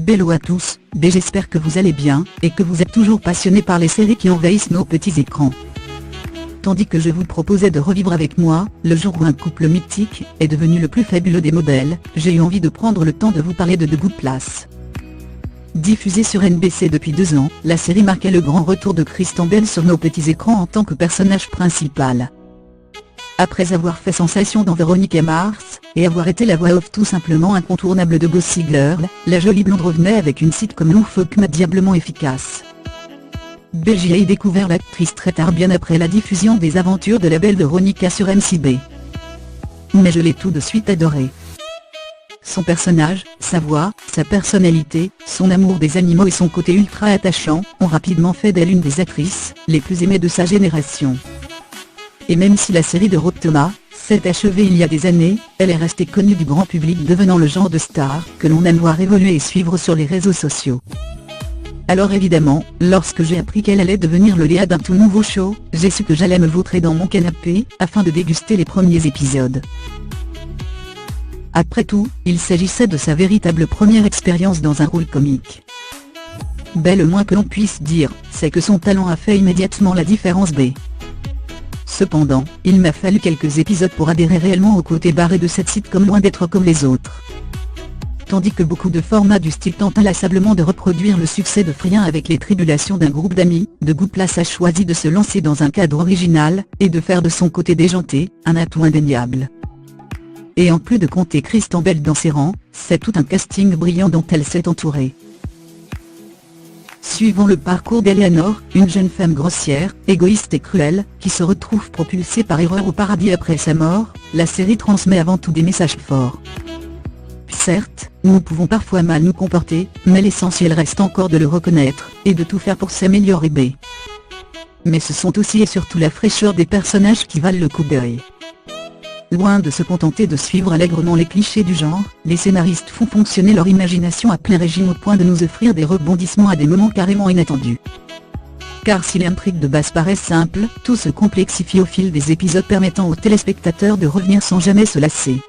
Bello à tous, j'espère que vous allez bien, et que vous êtes toujours passionnés par les séries qui envahissent nos petits écrans. Tandis que je vous proposais de revivre avec moi, le jour où un couple mythique est devenu le plus fabuleux des modèles, j'ai eu envie de prendre le temps de vous parler de The Good Place. Diffusée sur NBC depuis 2 ans, la série marquait le grand retour de Kristen Bell sur nos petits écrans en tant que personnage principal. Après avoir fait sensation dans Veronica Mars, et avoir été la voix off tout simplement incontournable de Gossip Girl, la jolie blonde revenait avec une sitcom loufoque mais diablement efficace. J'y ai découvert l'actrice très tard, bien après la diffusion des aventures de la belle Veronica sur MCB. Mais je l'ai tout de suite adorée. Son personnage, sa voix, sa personnalité, son amour des animaux et son côté ultra attachant, ont rapidement fait d'elle une des actrices les plus aimées de sa génération. Et même si la série de Rob Thomas s'est achevée il y a des années, elle est restée connue du grand public, devenant le genre de star que l'on aime voir évoluer et suivre sur les réseaux sociaux. Alors évidemment, lorsque j'ai appris qu'elle allait devenir le Léa d'un tout nouveau show, j'ai su que j'allais me vautrer dans mon canapé, afin de déguster les premiers épisodes. Après tout, il s'agissait de sa véritable première expérience dans un rôle comique. Le moins que l'on puisse dire, c'est que son talent a fait immédiatement la différence. Cependant, il m'a fallu quelques épisodes pour adhérer réellement au côté barré de cette sitcom loin d'être comme les autres. Tandis que beaucoup de formats du style tentent inlassablement de reproduire le succès de Frien avec les tribulations d'un groupe d'amis, The Good Place a choisi de se lancer dans un cadre original, et de faire de son côté déjanté, un atout indéniable. Et en plus de compter Kristen Bell dans ses rangs, c'est tout un casting brillant dont elle s'est entourée. Suivons le parcours d'Eleanor, une jeune femme grossière, égoïste et cruelle, qui se retrouve propulsée par erreur au paradis après sa mort. La série transmet avant tout des messages forts. Certes, nous pouvons parfois mal nous comporter, mais l'essentiel reste encore de le reconnaître, et de tout faire pour s'améliorer. Mais ce sont aussi et surtout la fraîcheur des personnages qui valent le coup d'œil. Loin de se contenter de suivre allègrement les clichés du genre, les scénaristes font fonctionner leur imagination à plein régime au point de nous offrir des rebondissements à des moments carrément inattendus. Car si l'intrigue de base paraît simple, tout se complexifie au fil des épisodes, permettant aux téléspectateurs de revenir sans jamais se lasser.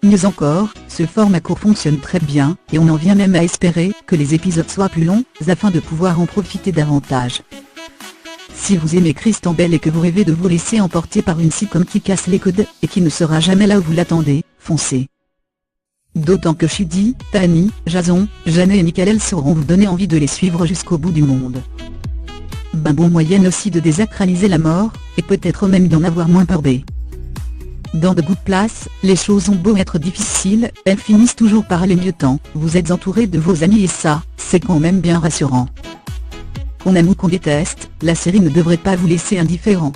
Mieux encore, ce format court fonctionne très bien, et on en vient même à espérer que les épisodes soient plus longs, afin de pouvoir en profiter davantage. Si vous aimez Kristen Bell et que vous rêvez de vous laisser emporter par une sitcom qui casse les codes, et qui ne sera jamais là où vous l'attendez, foncez. D'autant que Shidi, Tani, Jason, Janet et Michael sauront vous donner envie de les suivre jusqu'au bout du monde. Bon moyen aussi de désacraliser la mort, et peut-être même d'en avoir moins peur. Dans The Good Place, les choses ont beau être difficiles, elles finissent toujours par aller mieux tant vous êtes entouré de vos amis, et ça, c'est quand même bien rassurant. Qu'on aime ou qu'on déteste, la série ne devrait pas vous laisser indifférent.